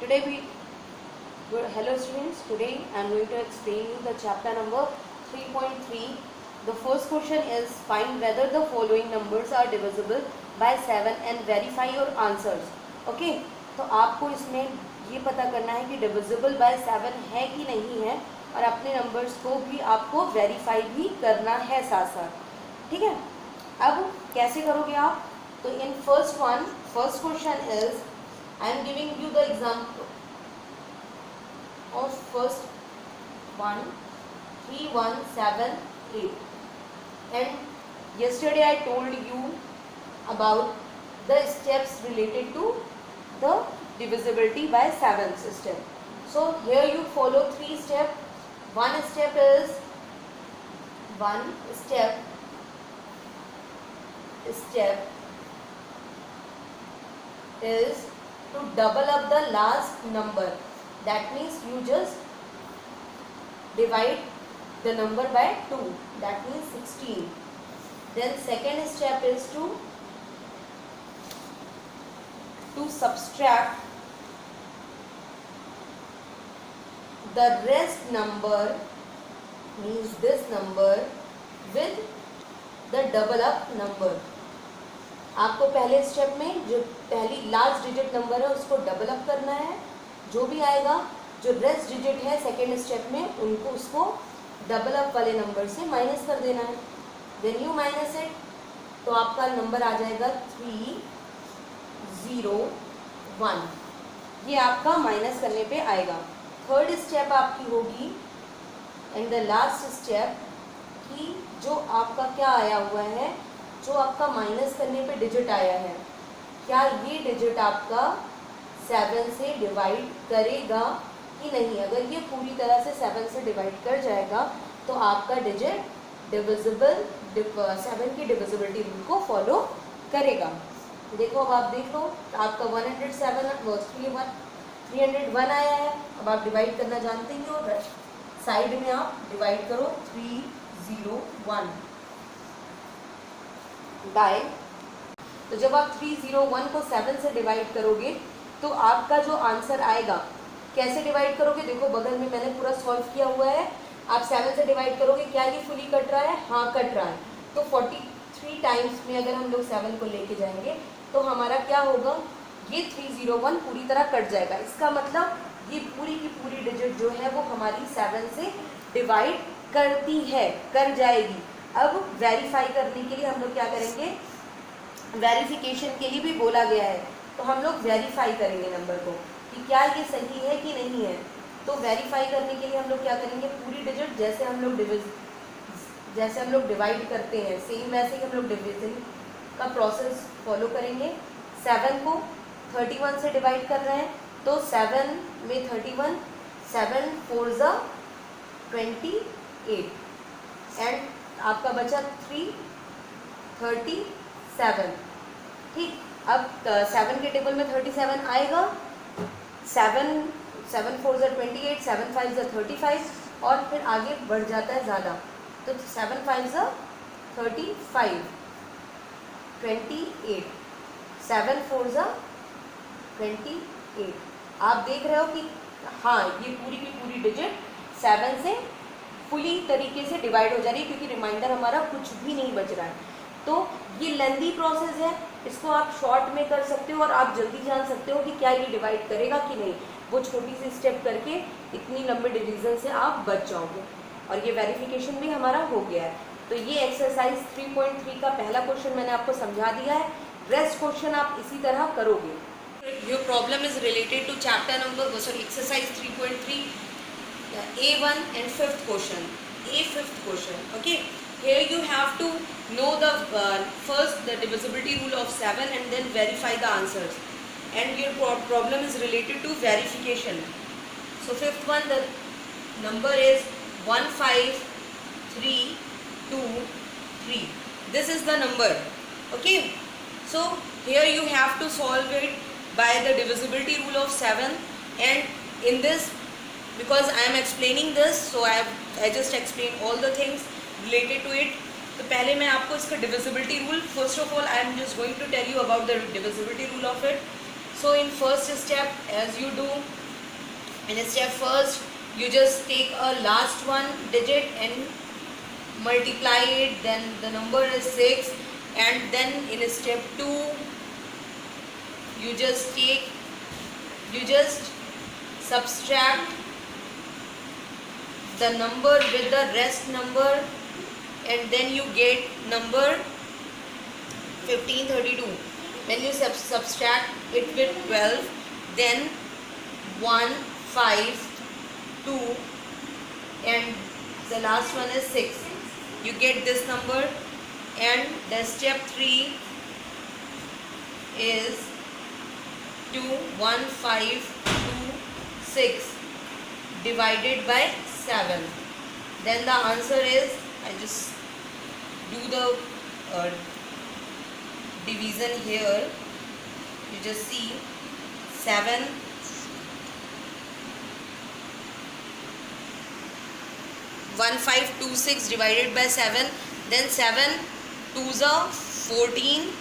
Today hello students, today I am going to explain you the chapter number 3.3. The first question is find whether the following numbers are divisible by 7 and verify your answers. Okay, तो आपको इसमें ये पता करना है कि divisible by 7 है कि नहीं है और अपने नंबर्स को भी आपको वेरीफाई भी करना है साथ साथ. ठीक है, अब कैसे करोगे आप? तो in first question is I am giving you the example of first one 3178, and yesterday I told you about the steps related to the divisibility by 7 system. So here you follow 3 steps. One step is to double up the last number. That means you just divide the number by 2. That means 16. Then second step is to subtract the rest number, means this number, with the double up number. आपको पहले step में जो पहली last digit number है उसको double up करना है. जो भी आएगा, जो रेस्ट डिजिट है सेकेंड स्टेप में, उनको उसको डबल अप वाले नंबर से माइनस कर देना है. देन यू माइनस इट, तो आपका नंबर आ जाएगा 301. ये आपका माइनस करने पे आएगा. थर्ड स्टेप आपकी होगी एंड द लास्ट स्टेप कि जो आपका क्या आया हुआ है, जो आपका माइनस करने पे डिजिट आया है, क्या ये डिजिट आपका 7 से डिवाइड करेगा कि नहीं. अगर ये पूरी तरह से 7 से डिवाइड कर जाएगा तो आपका डिजिट डिविजिबल 7 की डिविजिबिलिटी रूल को फॉलो करेगा. देखो, अब आप देख लो, आपका 301 आया है. अब आप डिवाइड करना जानते ही हो, साइड में आप डिवाइड करो 301 बाय. तो जब आप 301 को 7 से डिवाइड करोगे तो आपका जो आंसर आएगा, कैसे डिवाइड करोगे? देखो, बगल में मैंने पूरा सॉल्व किया हुआ है. आप 7 से डिवाइड करोगे, क्या ये फुली कट रहा है? हाँ, कट रहा है. तो 43 टाइम्स में अगर हम लोग 7 को लेके जाएंगे तो हमारा क्या होगा? ये 301 पूरी तरह कट जाएगा. इसका मतलब ये पूरी की पूरी डिजिट जो है वो हमारी 7 से डिवाइड करती है, कर जाएगी. अब वेरीफाई करने के लिए हम लोग क्या करेंगे? वेरिफिकेशन के लिए भी बोला गया है, तो हम लोग वेरीफाई करेंगे नंबर को कि क्या ये सही है कि नहीं है. तो वेरीफाई करने के लिए हम लोग क्या करेंगे? पूरी डिजिट जैसे हम लोग डिवाइड करते हैं, सेम वैसे ही हम लोग डिविजन का प्रोसेस फॉलो करेंगे. 7 को 31 से डिवाइड कर रहे हैं, तो 7 में 31, 7 4 ज़ा 28 एंड आपका बचा 337. ठीक, अब 7 के टेबल में 37 आएगा. 7 4 ज़ा 28, 7 5 ज़ा 35 और फिर आगे बढ़ जाता है ज़्यादा. तो 7 5 ज़ा 35, 28, 7 4 ज़ा 28. आप देख रहे हो कि हाँ, ये पूरी की पूरी डिजिट 7 से फुली तरीके से डिवाइड हो जा रही है, क्योंकि रिमाइंडर हमारा कुछ भी नहीं बच रहा है. तो ये लेंदी प्रोसेस है, इसको आप शॉर्ट में कर सकते हो और आप जल्दी जान सकते हो कि क्या ये डिवाइड करेगा कि नहीं. वो छोटी सी स्टेप करके इतनी लंबे डिवीजन से आप बच जाओगे. और ये वेरिफिकेशन भी हमारा हो गया है. तो ये एक्सरसाइज 3.3 का पहला क्वेश्चन मैंने आपको समझा दिया है. रेस्ट क्वेश्चन आप इसी तरह करोगे. Your problem is related to chapter number exercise 3.3 A1 and fifth question. Okay, here you have to know the first the divisibility rule of 7 and then verify the answers, and your problem is related to verification. So fifth one, the number is 15323. This is the number. Okay, so here you have to solve it by the divisibility rule of 7, and in this, because I am explaining this, so I just explain all the things related to it. तो पहले मैं आपको इसका divisibility rule, first of all I am just going to tell you about the divisibility rule of it. So in first step, as you do, in step first, you just take a last one digit and multiply it, then the number is 6. And then in step 2, you just subtract the number with the rest number, and then you get number 1532. When you subtract it with 12, then 1 5 2 and the last one is 6. You get this number. And the step 3 is 2 1 5 2 6 divided by 7. Then the answer is, I just do the division here. You just see 7 1526 divided by 7. Then 7 2s are 14,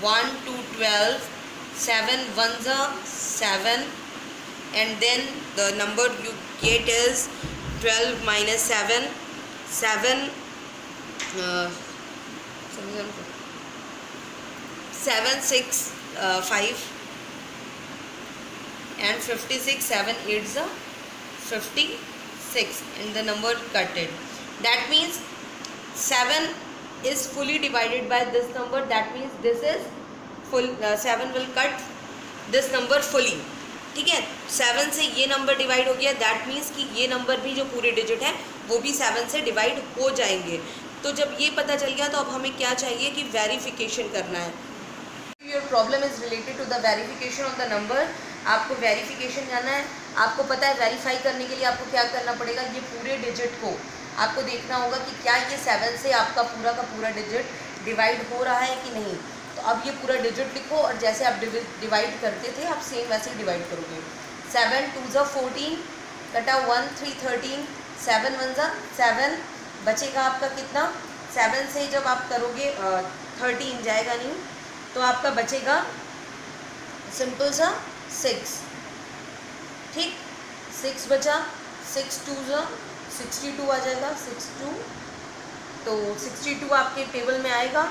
1 to 12, 7 1s are 7, and then the number you get is 12 minus 7, 7 6 5 and 56, 7 8s are 56, and the number cutted. That means 7 is fully divided by this number. That means this is full. 7 will cut this number fully. ठीक है, 7 से ये number divide हो गया. That means कि ये number भी जो पूरे डिजिट हैं वो भी 7 से डिवाइड हो जाएंगे. तो जब ये पता चल गया तो अब हमें क्या चाहिए कि वेरिफिकेशन करना है. Your problem is related to the verification of the number. आपको वेरिफिकेशन जाना है. आपको पता है वेरीफाई करने के लिए आपको क्या करना पड़ेगा. ये पूरे डिजिट को आपको देखना होगा कि क्या ये 7 से आपका पूरा का पूरा डिजिट डिवाइड हो रहा है कि नहीं. तो अब ये पूरा डिजिट लिखो और जैसे आप डिवाइड करते थे आप सेम वैसे ही डिवाइड करोगे. 7 2 ज़ा 14 कटा 1 3 13, 7 1 ज़ा 7, बचेगा आपका कितना. 7 से जब आप करोगे 13 जाएगा नहीं, तो आपका बचेगा सिंपल सा 6. ठीक, 6 बचा. 6 2 ज़ा 62 आ जाएगा. 6 2, तो 62 आपके टेबल में आएगा.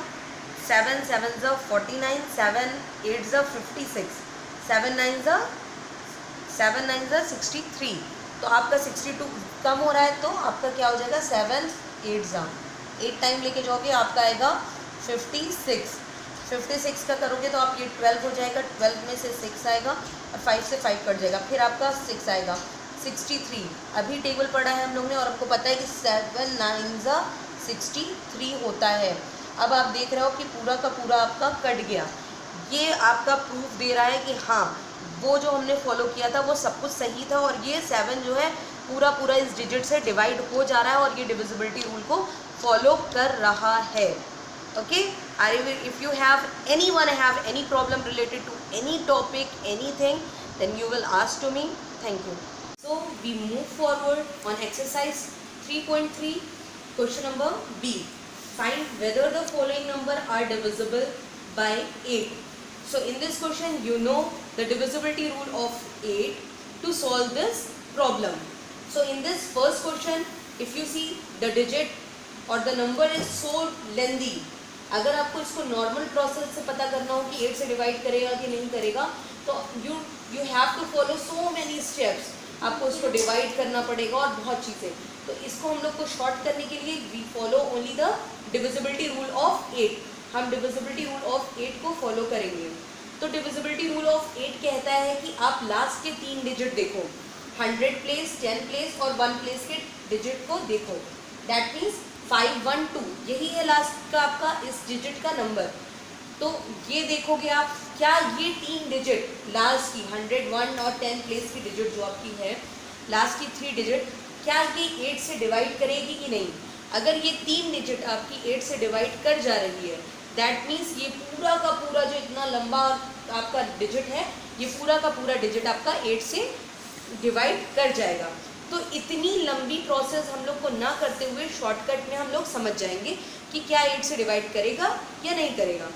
7 7 ज़ा 49, 7 8 ज़ा 56, 7 9 ज़ा 63. तो आपका 62 कम हो रहा है तो आपका क्या हो जाएगा. 7 8 ज़ा 8 टाइम लेके जाओगे आपका आएगा 56. 56 का करोगे तो आप ये 12 हो जाएगा. 12 में से 6 आएगा और 5 से 5 कट जाएगा. फिर आपका 6 आएगा. 63 अभी टेबल पढ़ा है हम लोग ने और आपको पता है कि 7 9 ज़ा 63 होता है. अब आप देख रहे हो कि पूरा का पूरा आपका कट गया. ये आपका प्रूफ दे रहा है कि हाँ वो जो हमने फॉलो किया था वो सब कुछ सही था और ये 7 जो है पूरा पूरा इस डिजिट से डिवाइड हो जा रहा है और ये डिविजिबिलिटी रूल को फॉलो कर रहा है. Okay, if you have anyone have any problem related to any topic, anything, then you will ask to me. Thank you. So we move forward on exercise 3.3, question number B. Find whether the following number are divisible by 8. So in this question you know the divisibility rule of 8 to solve this problem. So in this first question, if you see the digit or the number is so lengthy, अगर आपको इसको normal process से पता करना हो कि 8 से divide करेगा कि नहीं करेगा, तो you have to follow so many steps. आपको इसको डिवाइड करना पड़ेगा और बहुत चीज़ें. तो इसको हम लोग को शॉर्ट करने के लिए we follow only the divisibility rule of 8. हम डिविजिबिलिटी रूल ऑफ 8 को फॉलो करेंगे. तो डिविजिबिलिटी रूल ऑफ 8 कहता है कि आप लास्ट के 3 डिजिट देखो, 100 प्लेस, 10 प्लेस और 1 प्लेस के डिजिट को देखो. दैट मीन्स 5 1 2 यही है लास्ट का आपका इस डिजिट का नंबर. तो ये देखोगे आप क्या ये 3 डिजिट लास्ट की 100 1 और 10 प्लेस की डिजिट जो आपकी है लास्ट की 3 डिजिट, क्या ये 8 से डिवाइड करेगी कि नहीं. अगर ये 3 डिजिट आपकी 8 से डिवाइड कर जा रही है, दैट मीन्स ये पूरा का पूरा जो इतना लंबा आपका डिजिट है ये पूरा का पूरा डिजिट आपका 8 से डिवाइड कर जाएगा. तो इतनी लंबी प्रोसेस हम लोग को ना करते हुए शॉर्टकट में हम लोग समझ जाएंगे कि क्या 8 से डिवाइड करेगा या नहीं करेगा.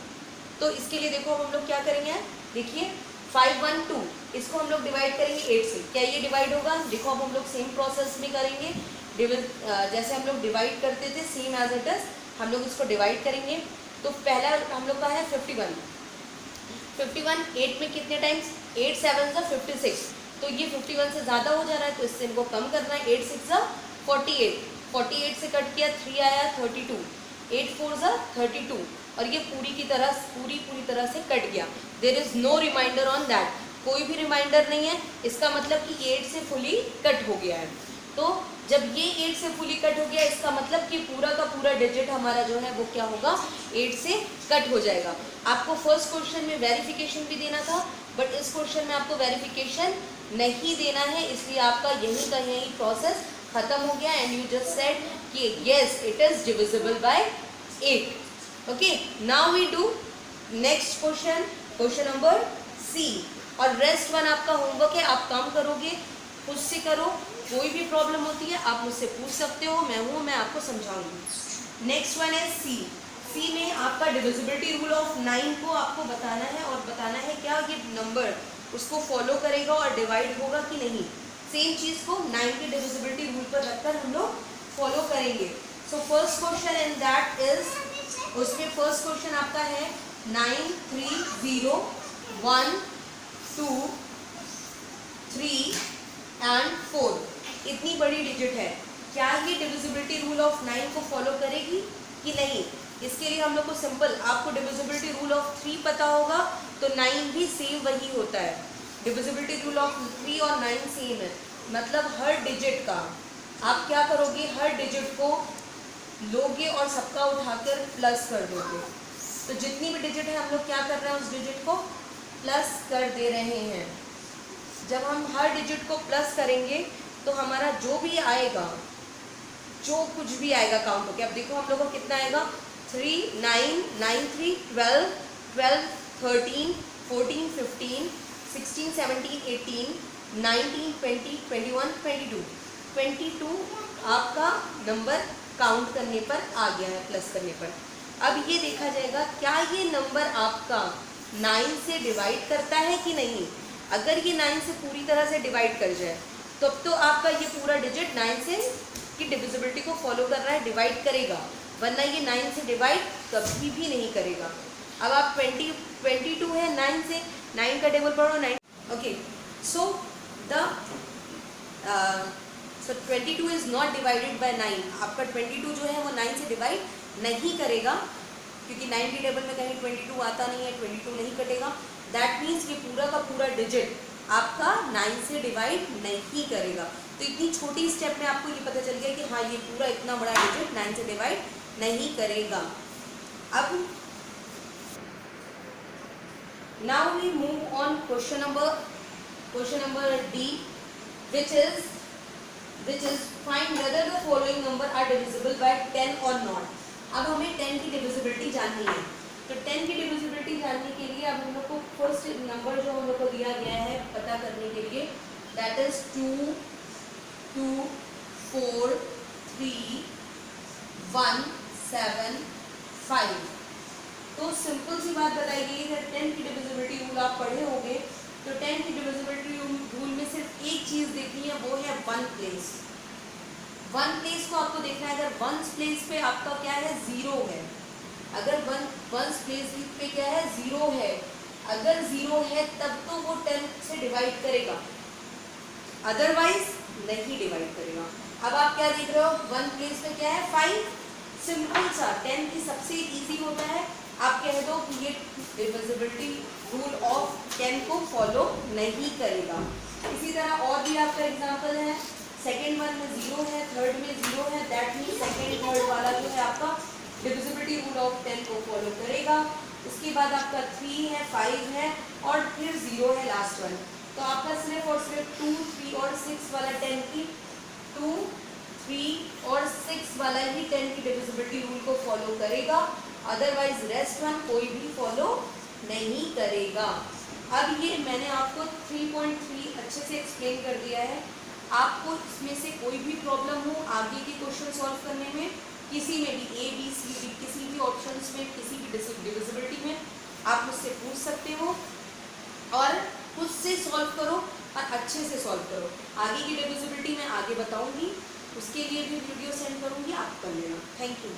तो इसके लिए देखो हम लोग क्या करेंगे. देखिए 512 इसको हम लोग डिवाइड करेंगे 8 से, क्या ये डिवाइड होगा? देखो अब हम लोग सेम प्रोसेस में करेंगे, जैसे हम लोग डिवाइड करते थे सेम एज इट इज हम लोग इसको डिवाइड करेंगे। तो पहला हम लोग का है 51, 8 में कितने टाइम्स? 8 7 ज़ा 56, तो ये 51 से ज़्यादा हो जा रहा है, तो इससे इनको कम करना है। 8 6 ज़ा 48, 48 से कट किया 3 आया 32, 8 4 ज़ा 32, और ये पूरी तरह से कट गया। There is no reminder on that, कोई भी रिमाइंडर नहीं है, इसका मतलब कि 8 से फुली कट हो गया है। तो जब ये 8 से फुली कट हो गया, इसका मतलब कि पूरा का पूरा डिजिट हमारा जो है वो क्या होगा? 8 से कट हो जाएगा। आपको फर्स्ट क्वेश्चन में वेरिफिकेशन भी देना था, बट इस क्वेश्चन में आपको वेरिफिकेशन नहीं देना है, इसलिए आपका यहीं का यहीं प्रोसेस खत्म हो गया एंड यू जस्ट सेड कि yes it is divisible by 8। Okay, now we do next question, question number C. और रेस्ट वन आपका होमवर्क है, आप काम करोगे, खुद से करो, कोई भी प्रॉब्लम होती है आप मुझसे पूछ सकते हो, मैं आपको समझाऊंगी। नेक्स्ट वन है सी। सी में आपका डिविजिबिलिटी रूल ऑफ 9 को आपको बताना है, और बताना है क्या ये नंबर उसको फॉलो करेगा और डिवाइड होगा कि नहीं। सेम चीज़ को 9 के डिविजिबिलिटी रूल पर रखकर हम लोग फॉलो करेंगे। So first question and that is, उसमें फर्स्ट क्वेश्चन आपका है 9 3 0 1 2 3 एंड 4, इतनी बड़ी डिजिट है, क्या ये डिविजिबिलिटी रूल ऑफ 9 को फॉलो करेगी कि नहीं? इसके लिए हम लोग को सिंपल, आपको डिविजिबिलिटी रूल ऑफ 3 पता होगा तो 9 भी सेम वही होता है। डिविजिबिलिटी रूल ऑफ 3 और 9 सेम है, मतलब हर डिजिट का आप क्या करोगे? हर डिजिट को लोगे और सबका उठाकर प्लस कर दोगे। तो जितनी भी डिजिट है हम लोग क्या कर रहे हैं? उस डिजिट को प्लस कर दे रहे हैं। जब हम हर डिजिट को प्लस करेंगे तो हमारा जो भी आएगा, जो कुछ भी आएगा काउंट होके, अब देखो हम लोग को कितना आएगा? 3 9 9 3 12 12 13 14 15 16 17 18 19 20 21 22 22 आपका नंबर काउंट करने पर आ गया है, प्लस करने पर। अब ये देखा जाएगा क्या ये नंबर आपका 9 से डिवाइड करता है कि नहीं। अगर ये 9 से पूरी तरह से डिवाइड कर जाए तब तो आपका ये पूरा डिजिट 9 से की डिविजिबिलिटी को फॉलो कर रहा है, डिवाइड करेगा, वरना ये 9 से डिवाइड कभी भी नहीं करेगा। अब आप 22 है 9 से, 9 का टेबल पढ़ो 9। Okay, so 22 is not divided by 9। आपका 22 जो है वो 9 से डिवाइड नहीं करेगा, क्योंकि 9 के टेबल में कहीं 22 आता नहीं है, 22 नहीं कटेगा। दैट मीन्स कि पूरा का पूरा डिजिट आपका 9 से डिवाइड नहीं करेगा। तो इतनी छोटी स्टेप में आपको ये पता चल गया कि हाँ ये पूरा इतना बड़ा डिजिट 9 से डिवाइड नहीं करेगा। अब now we move on question number D, which is find whether the following number are divisible by 10 और नॉट। अब हमें 10 की डिविजिबिलिटी जाननी है, तो 10 की डिविजिबिलिटी जानने के लिए अब हम लोग को फर्स्ट नंबर जो हम लोग को दिया गया है पता करने के लिए, दैट इज 2 2 4 3 1 7 5। तो सिंपल सी बात बताई गई है, 10 की डिविजिबिलिटी रूल आप पढ़े होंगे, तो 10 की डिविजिबिलिटी रूल में सिर्फ एक चीज़ देखनी है, वो है 1 प्लेस। 1 प्लेस को आपको देखना है, अगर 1 प्लेस पे आपका क्या है? 0 है। अगर 1 प्लेस पे क्या है? 0 है। अगर 0 है तब तो वो 10 से डिवाइड करेगा, अदरवाइज नहीं डिवाइड करेगा। अब आप क्या देख रहे हो? 1 प्लेस पे क्या है? 5। सिंपल सा 10 की सबसे इजी होता है, आप कह दो कि ये डिविजिबिलिटी रूल ऑफ 10 को फॉलो नहीं करेगा। इसी तरह और भी आपका एग्जांपल है, सेकेंड वन में 0 है, थर्ड में 0 है, दैट मीन्स सेकेंड थर्ड वाला जो है आपका डिविजिबिलिटी रूल ऑफ 10 को फॉलो करेगा। उसके बाद आपका 3 है, 5 है और फिर 0 है लास्ट वन। तो आपका सिर्फ और सिर्फ 2 3 और 6 वाला 10 की 2 3 और 6 वाला ही 10 की डिविजिबिलिटी रूल को फॉलो करेगा, अदरवाइज रेस्ट वन कोई भी फॉलो नहीं करेगा। अब ये मैंने आपको 3.3 अच्छे से एक्सप्लेन कर दिया है। आपको इसमें से कोई भी प्रॉब्लम हो आगे के क्वेश्चन सॉल्व करने में, किसी में भी A B C D किसी भी ऑप्शंस में, किसी भी डिविजिबिलिटी में आप मुझसे पूछ सकते हो। और खुद से सॉल्व करो और अच्छे से सॉल्व करो। आगे की डिविजिबिलिटी मैं आगे बताऊंगी, उसके लिए भी वीडियो सेंड करूंगी, आप कर लेना। Thank you.